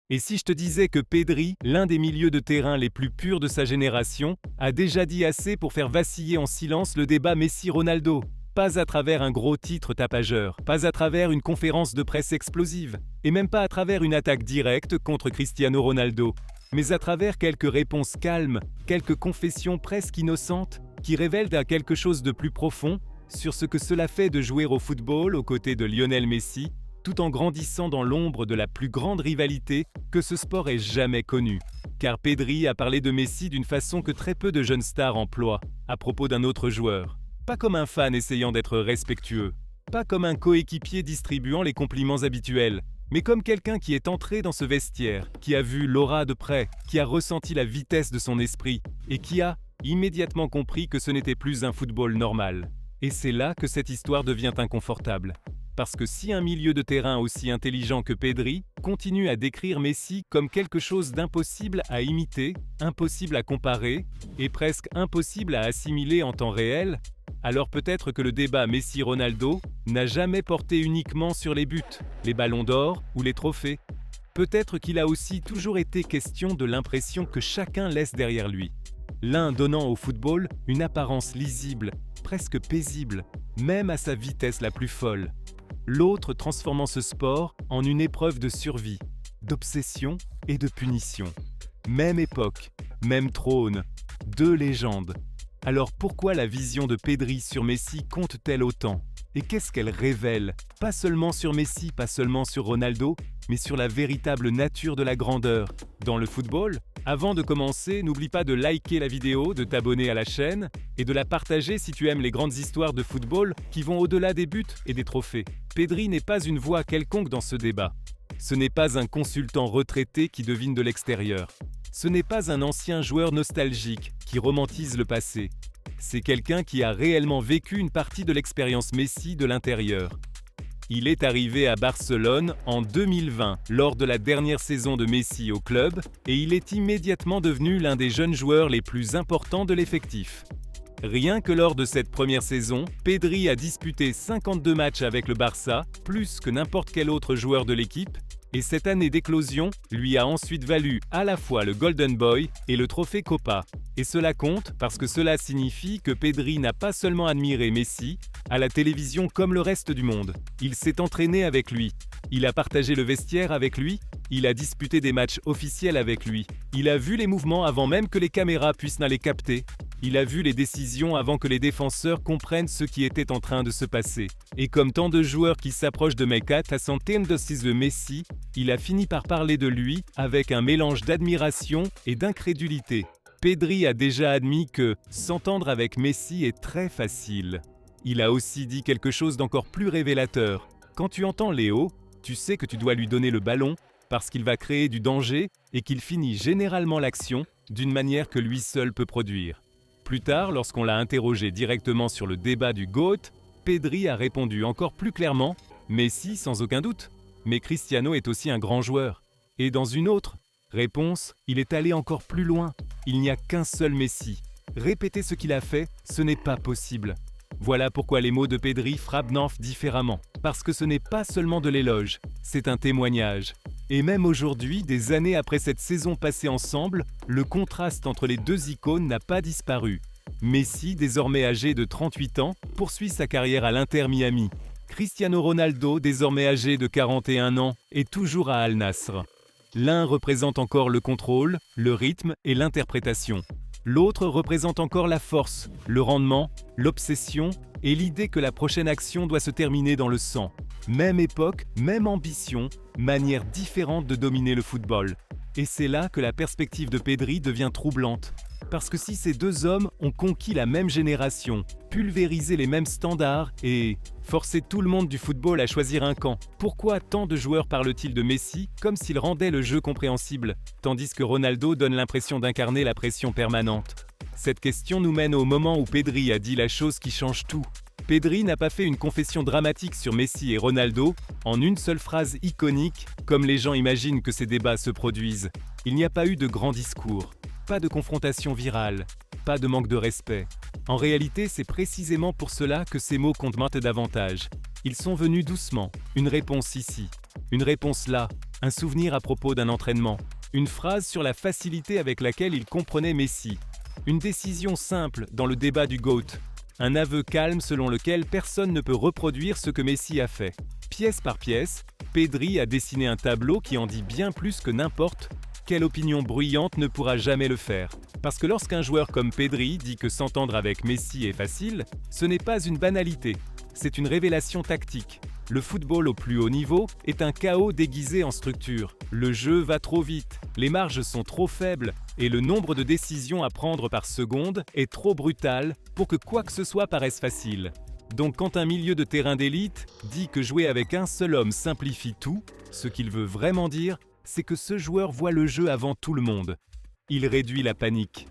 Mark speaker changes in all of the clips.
Speaker 1: Et si je te disais que Pedri, l'un des milieux de terrain les plus purs de sa génération, a déjà dit assez pour faire vaciller en silence le débat Messi-Ronaldo? Pas à travers un gros titre tapageur, pas à travers une conférence de presse explosive, et même pas à travers une attaque directe contre Cristiano Ronaldo, mais à travers quelques réponses calmes, quelques confessions presque innocentes, qui révèlent à quelque chose de plus profond sur ce que cela fait de jouer au football aux côtés de Lionel Messi, tout en grandissant dans l'ombre de la plus grande rivalité que ce sport ait jamais connue. Car Pedri a parlé de Messi d'une façon que très peu de jeunes stars emploient, à propos d'un autre joueur. Pas comme un fan essayant d'être respectueux, pas comme un coéquipier distribuant les compliments habituels, mais comme quelqu'un qui est entré dans ce vestiaire, qui a vu l'aura de près, qui a ressenti la vitesse de son esprit, et qui a immédiatement compris que ce n'était plus un football normal. Et c'est là que cette histoire devient inconfortable. Parce que si un milieu de terrain aussi intelligent que Pedri continue à décrire Messi comme quelque chose d'impossible à imiter, impossible à comparer, et presque impossible à assimiler en temps réel, alors peut-être que le débat Messi-Ronaldo n'a jamais porté uniquement sur les buts, les ballons d'or ou les trophées. Peut-être qu'il a aussi toujours été question de l'impression que chacun laisse derrière lui. L'un donnant au football une apparence lisible, presque paisible, même à sa vitesse la plus folle. L'autre transformant ce sport en une épreuve de survie, d'obsession et de punition. Même époque, même trône, deux légendes. Alors pourquoi la vision de Pedri sur Messi compte-t-elle autant? Et qu'est-ce qu'elle révèle? Pas seulement sur Messi, pas seulement sur Ronaldo, mais sur la véritable nature de la grandeur. Dans le football, avant de commencer, n'oublie pas de liker la vidéo, de t'abonner à la chaîne et de la partager si tu aimes les grandes histoires de football qui vont au-delà des buts et des trophées. Pedri n'est pas une voix quelconque dans ce débat. Ce n'est pas un consultant retraité qui devine de l'extérieur. Ce n'est pas un ancien joueur nostalgique qui romantise le passé. C'est quelqu'un qui a réellement vécu une partie de l'expérience Messi de l'intérieur. Il est arrivé à Barcelone en 2020, lors de la dernière saison de Messi au club, et il est immédiatement devenu l'un des jeunes joueurs les plus importants de l'effectif. Rien que lors de cette première saison, Pedri a disputé 52 matchs avec le Barça, plus que n'importe quel autre joueur de l'équipe, et cette année d'éclosion lui a ensuite valu à la fois le Golden Boy et le trophée Copa. Et cela compte parce que cela signifie que Pedri n'a pas seulement admiré Messi à la télévision comme le reste du monde. Il s'est entraîné avec lui, il a partagé le vestiaire avec lui, il a disputé des matchs officiels avec lui, il a vu les mouvements avant même que les caméras puissent les capter. Il a vu les décisions avant que les défenseurs comprennent ce qui était en train de se passer. Et comme tant de joueurs qui s'approchent de Mekat à centaines de Messi, il a fini par parler de lui avec un mélange d'admiration et d'incrédulité. Pedri a déjà admis que s'entendre avec Messi est très facile. Il a aussi dit quelque chose d'encore plus révélateur. Quand tu entends Léo, tu sais que tu dois lui donner le ballon parce qu'il va créer du danger et qu'il finit généralement l'action d'une manière que lui seul peut produire. Plus tard, lorsqu'on l'a interrogé directement sur le débat du GOAT, Pedri a répondu encore plus clairement « Messi sans aucun doute, mais Cristiano est aussi un grand joueur ». Et dans une autre réponse, il est allé encore plus loin. Il n'y a qu'un seul Messi. Répéter ce qu'il a fait, ce n'est pas possible. Voilà pourquoi les mots de Pedri frappent Nanf différemment. Parce que ce n'est pas seulement de l'éloge, c'est un témoignage. Et même aujourd'hui, des années après cette saison passée ensemble, le contraste entre les deux icônes n'a pas disparu. Messi, désormais âgé de 38 ans, poursuit sa carrière à l'Inter Miami. Cristiano Ronaldo, désormais âgé de 41 ans, est toujours à Al Nassr. L'un représente encore le contrôle, le rythme et l'interprétation. L'autre représente encore la force, le rendement, l'obsession et l'idée que la prochaine action doit se terminer dans le sang. Même époque, même ambition, manière différente de dominer le football. Et c'est là que la perspective de Pedri devient troublante. Parce que si ces deux hommes ont conquis la même génération, pulvérisé les mêmes standards et forcé tout le monde du football à choisir un camp, pourquoi tant de joueurs parlent-ils de Messi comme s'il rendait le jeu compréhensible, tandis que Ronaldo donne l'impression d'incarner la pression permanente? Cette question nous mène au moment où Pedri a dit la chose qui change tout. Pedri n'a pas fait une confession dramatique sur Messi et Ronaldo en une seule phrase iconique, comme les gens imaginent que ces débats se produisent. Il n'y a pas eu de grand discours, pas de confrontation virale, pas de manque de respect. En réalité, c'est précisément pour cela que ces mots comptent davantage. Ils sont venus doucement, une réponse ici, une réponse là, Un souvenir à propos d'un entraînement. Une phrase sur la facilité avec laquelle il comprenait Messi. Une décision simple dans le débat du GOAT. Un aveu calme selon lequel personne ne peut reproduire ce que Messi a fait. Pièce par pièce, Pedri a dessiné un tableau qui en dit bien plus que n'importe quelle opinion bruyante ne pourra jamais le faire. Parce que lorsqu'un joueur comme Pedri dit que s'entendre avec Messi est facile, ce n'est pas une banalité, c'est une révélation tactique. Le football au plus haut niveau est un chaos déguisé en structure. Le jeu va trop vite, les marges sont trop faibles et le nombre de décisions à prendre par seconde est trop brutal pour que quoi que ce soit paraisse facile. Donc quand un milieu de terrain d'élite dit que jouer avec un seul homme simplifie tout, ce qu'il veut vraiment dire, c'est que ce joueur voit le jeu avant tout le monde. Il réduit la panique,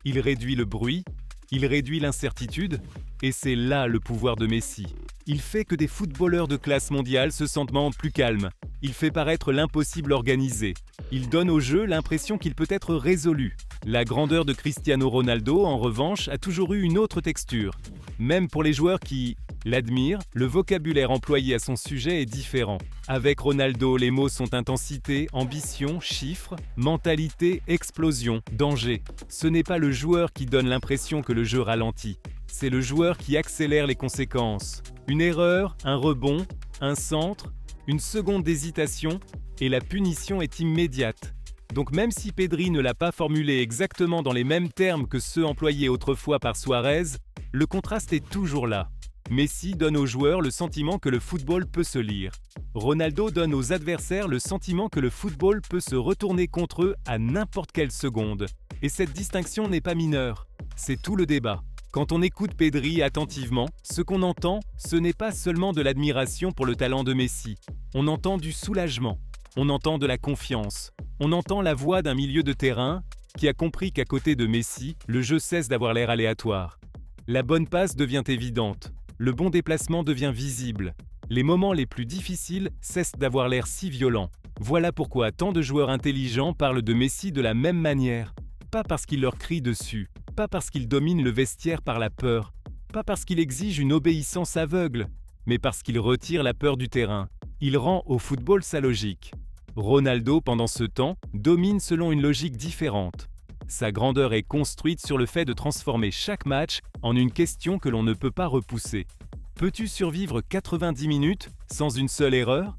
Speaker 1: il réduit le bruit, il réduit l'incertitude, et c'est là le pouvoir de Messi. Il fait que des footballeurs de classe mondiale se sentent plus calmes. Il fait paraître l'impossible organisé. Il donne au jeu l'impression qu'il peut être résolu. La grandeur de Cristiano Ronaldo, en revanche, a toujours eu une autre texture. Même pour les joueurs qui l'admirent, le vocabulaire employé à son sujet est différent. Avec Ronaldo, les mots sont intensité, ambition, chiffres, mentalité, explosion, danger. Ce n'est pas le joueur qui donne l'impression que le jeu ralentit. C'est le joueur qui accélère les conséquences. Une erreur, un rebond, un centre, une seconde d'hésitation, et la punition est immédiate. Donc même si Pedri ne l'a pas formulé exactement dans les mêmes termes que ceux employés autrefois par Suarez, le contraste est toujours là. Messi donne aux joueurs le sentiment que le football peut se lire. Ronaldo donne aux adversaires le sentiment que le football peut se retourner contre eux à n'importe quelle seconde. Et cette distinction n'est pas mineure, c'est tout le débat. Quand on écoute Pedri attentivement, ce qu'on entend, ce n'est pas seulement de l'admiration pour le talent de Messi. On entend du soulagement, on entend de la confiance, on entend la voix d'un milieu de terrain qui a compris qu'à côté de Messi, le jeu cesse d'avoir l'air aléatoire. La bonne passe devient évidente, le bon déplacement devient visible. Les moments les plus difficiles cessent d'avoir l'air si violents. Voilà pourquoi tant de joueurs intelligents parlent de Messi de la même manière. Pas parce qu'il leur crie dessus, pas parce qu'il domine le vestiaire par la peur, pas parce qu'il exige une obéissance aveugle, mais parce qu'il retire la peur du terrain. Il rend au football sa logique. Ronaldo, pendant ce temps, domine selon une logique différente. Sa grandeur est construite sur le fait de transformer chaque match en une question que l'on ne peut pas repousser. Peux-tu survivre 90 minutes sans une seule erreur?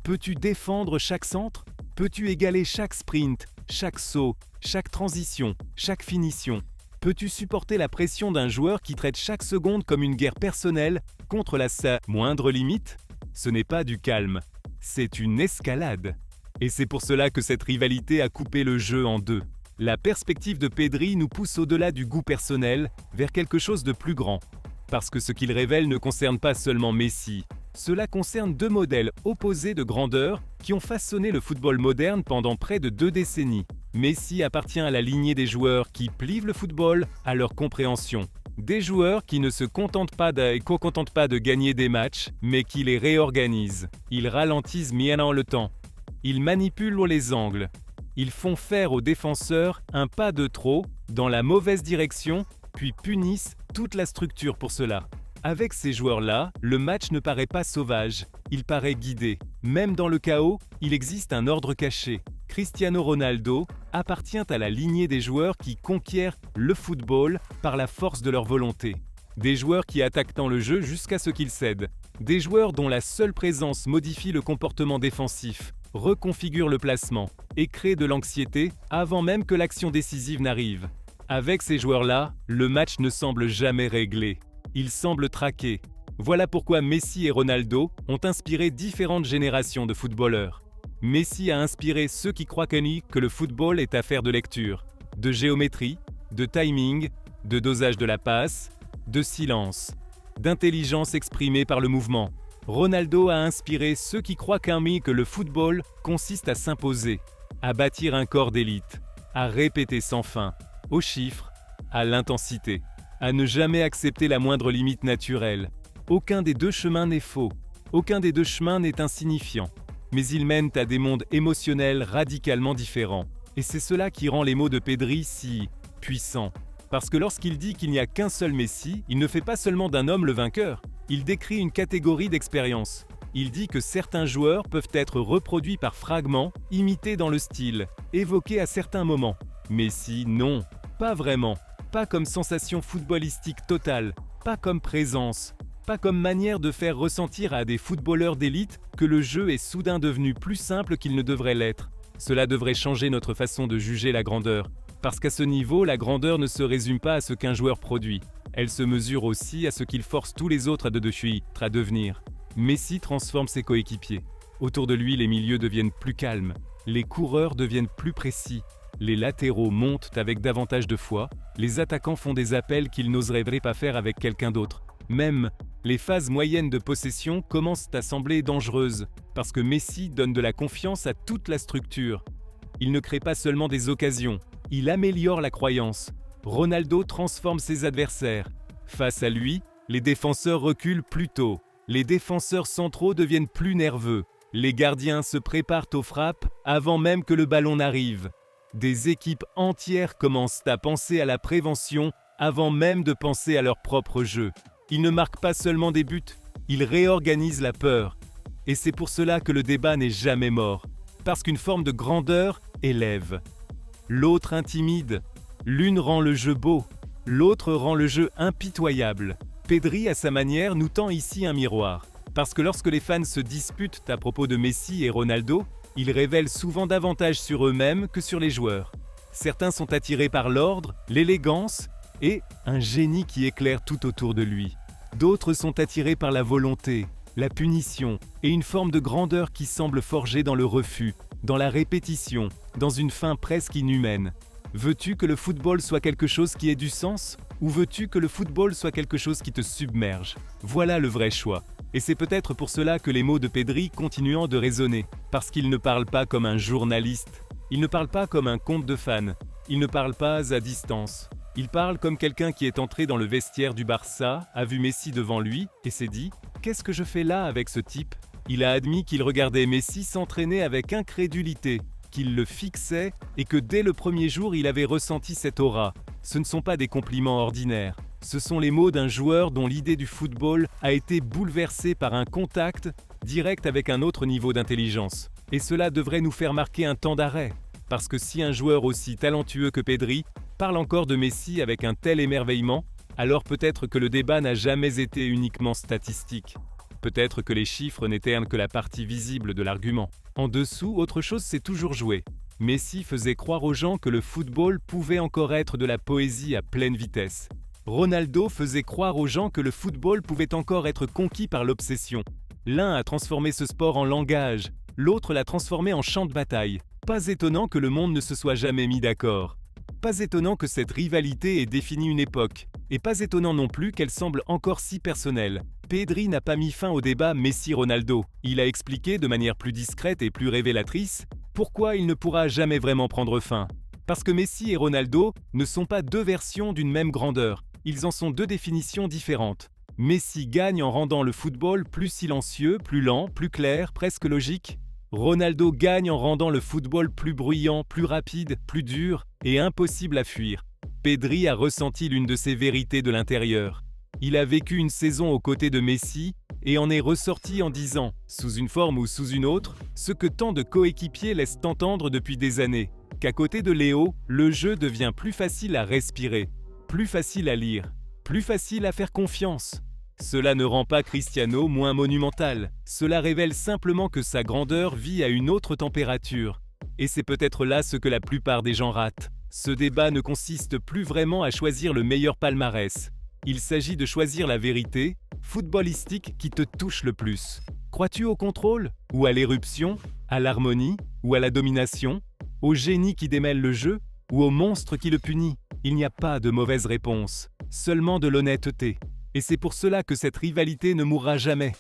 Speaker 1: Peux-tu défendre chaque centre? Peux-tu égaler chaque sprint, chaque saut, chaque transition, chaque finition? Peux-tu supporter la pression d'un joueur qui traite chaque seconde comme une guerre personnelle contre sa moindre limite? Ce n'est pas du calme, c'est une escalade. Et c'est pour cela que cette rivalité a coupé le jeu en deux. La perspective de Pedri nous pousse au-delà du goût personnel vers quelque chose de plus grand. Parce que ce qu'il révèle ne concerne pas seulement Messi. Cela concerne deux modèles opposés de grandeur qui ont façonné le football moderne pendant près de 2 décennies. Messi appartient à la lignée des joueurs qui plivent le football à leur compréhension. Des joueurs qui ne se contentent pas de gagner des matchs, mais qui les réorganisent. Ils ralentissent bien le temps. Ils manipulent les angles. Ils font faire aux défenseurs un pas de trop dans la mauvaise direction, puis punissent toute la structure pour cela. Avec ces joueurs-là, le match ne paraît pas sauvage, il paraît guidé. Même dans le chaos, il existe un ordre caché. Cristiano Ronaldo appartient à la lignée des joueurs qui conquièrent le football par la force de leur volonté. Des joueurs qui attaquent tant le jeu jusqu'à ce qu'il cède. Des joueurs dont la seule présence modifie le comportement défensif, reconfigure le placement et crée de l'anxiété avant même que l'action décisive n'arrive. Avec ces joueurs-là, le match ne semble jamais réglé. Il semble traqué. Voilà pourquoi Messi et Ronaldo ont inspiré différentes générations de footballeurs. Messi a inspiré ceux qui croient que le football est affaire de lecture, de géométrie, de timing, de dosage de la passe, de silence, d'intelligence exprimée par le mouvement. Ronaldo a inspiré ceux qui croient que le football consiste à s'imposer, à bâtir un corps d'élite, à répéter sans fin, aux chiffres, à l'intensité, à ne jamais accepter la moindre limite naturelle. Aucun des deux chemins n'est faux, aucun des deux chemins n'est insignifiant, mais ils mènent à des mondes émotionnels radicalement différents. Et c'est cela qui rend les mots de Pedri si puissants. Parce que lorsqu'il dit qu'il n'y a qu'un seul Messi, il ne fait pas seulement d'un homme le vainqueur, il décrit une catégorie d'expérience. Il dit que certains joueurs peuvent être reproduits par fragments, imités dans le style, évoqués à certains moments. Messi, non, pas vraiment. Pas comme sensation footballistique totale, pas comme présence, pas comme manière de faire ressentir à des footballeurs d'élite que le jeu est soudain devenu plus simple qu'il ne devrait l'être. Cela devrait changer notre façon de juger la grandeur. Parce qu'à ce niveau, la grandeur ne se résume pas à ce qu'un joueur produit. Elle se mesure aussi à ce qu'il force tous les autres à devenir. Messi transforme ses coéquipiers. Autour de lui, les milieux deviennent plus calmes. Les coureurs deviennent plus précis. Les latéraux montent avec davantage de foi. Les attaquants font des appels qu'ils n'oseraient pas faire avec quelqu'un d'autre. Même les phases moyennes de possession commencent à sembler dangereuses, parce que Messi donne de la confiance à toute la structure. Il ne crée pas seulement des occasions, il améliore la croyance. Ronaldo transforme ses adversaires. Face à lui, les défenseurs reculent plus tôt. Les défenseurs centraux deviennent plus nerveux. Les gardiens se préparent aux frappes avant même que le ballon n'arrive. Des équipes entières commencent à penser à la prévention avant même de penser à leur propre jeu. Ils ne marquent pas seulement des buts, ils réorganisent la peur. Et c'est pour cela que le débat n'est jamais mort. Parce qu'une forme de grandeur élève. L'autre intimide. L'une rend le jeu beau, l'autre rend le jeu impitoyable. Pedri, à sa manière, nous tend ici un miroir. Parce que lorsque les fans se disputent à propos de Messi et Ronaldo, ils révèlent souvent davantage sur eux-mêmes que sur les joueurs. Certains sont attirés par l'ordre, l'élégance et un génie qui éclaire tout autour de lui. D'autres sont attirés par la volonté, la punition et une forme de grandeur qui semble forgée dans le refus, dans la répétition, dans une fin presque inhumaine. Veux-tu que le football soit quelque chose qui ait du sens ? Ou veux-tu que le football soit quelque chose qui te submerge ? Voilà le vrai choix. Et c'est peut-être pour cela que les mots de Pedri continuent de résonner. Parce qu'il ne parle pas comme un journaliste. Il ne parle pas comme un compte de fans. Il ne parle pas à distance. Il parle comme quelqu'un qui est entré dans le vestiaire du Barça, a vu Messi devant lui et s'est dit « Qu'est-ce que je fais là avec ce type ?» Il a admis qu'il regardait Messi s'entraîner avec incrédulité, qu'il le fixait et que dès le premier jour il avait ressenti cette aura. Ce ne sont pas des compliments ordinaires, ce sont les mots d'un joueur dont l'idée du football a été bouleversée par un contact direct avec un autre niveau d'intelligence. Et cela devrait nous faire marquer un temps d'arrêt, parce que si un joueur aussi talentueux que Pedri parle encore de Messi avec un tel émerveillement, alors peut-être que le débat n'a jamais été uniquement statistique. Peut-être que les chiffres n'étaient que la partie visible de l'argument. En dessous, autre chose s'est toujours joué. Messi faisait croire aux gens que le football pouvait encore être de la poésie à pleine vitesse. Ronaldo faisait croire aux gens que le football pouvait encore être conquis par l'obsession. L'un a transformé ce sport en langage, l'autre l'a transformé en champ de bataille. Pas étonnant que le monde ne se soit jamais mis d'accord. Pas étonnant que cette rivalité ait défini une époque. Et pas étonnant non plus qu'elle semble encore si personnelle. Pedri n'a pas mis fin au débat Messi-Ronaldo. Il a expliqué de manière plus discrète et plus révélatrice pourquoi il ne pourra jamais vraiment prendre fin. Parce que Messi et Ronaldo ne sont pas deux versions d'une même grandeur. Ils en sont deux définitions différentes. Messi gagne en rendant le football plus silencieux, plus lent, plus clair, presque logique. Ronaldo gagne en rendant le football plus bruyant, plus rapide, plus dur et impossible à fuir. Pedri a ressenti l'une de ces vérités de l'intérieur. Il a vécu une saison aux côtés de Messi et en est ressorti en disant, sous une forme ou sous une autre, ce que tant de coéquipiers laissent entendre depuis des années, qu'à côté de Léo, le jeu devient plus facile à respirer, plus facile à lire, plus facile à faire confiance. Cela ne rend pas Cristiano moins monumental, cela révèle simplement que sa grandeur vit à une autre température. Et c'est peut-être là ce que la plupart des gens ratent. Ce débat ne consiste plus vraiment à choisir le meilleur palmarès. Il s'agit de choisir la vérité footballistique qui te touche le plus. Crois-tu au contrôle ou à l'éruption, à l'harmonie ou à la domination, au génie qui démêle le jeu ou au monstre qui le punit? Il n'y a pas de mauvaise réponse, seulement de l'honnêteté. Et c'est pour cela que cette rivalité ne mourra jamais.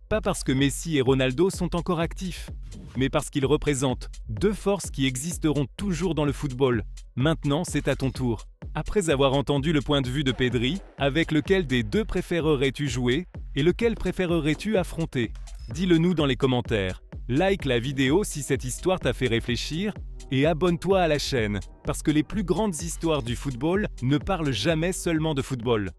Speaker 1: Pas parce que Messi et Ronaldo sont encore actifs, mais parce qu'ils représentent deux forces qui existeront toujours dans le football. Maintenant, c'est à ton tour. Après avoir entendu le point de vue de Pedri, avec lequel des deux préférerais-tu jouer et lequel préférerais-tu affronter? Dis-le nous dans les commentaires. Like la vidéo si cette histoire t'a fait réfléchir et abonne-toi à la chaîne, parce que les plus grandes histoires du football ne parlent jamais seulement de football.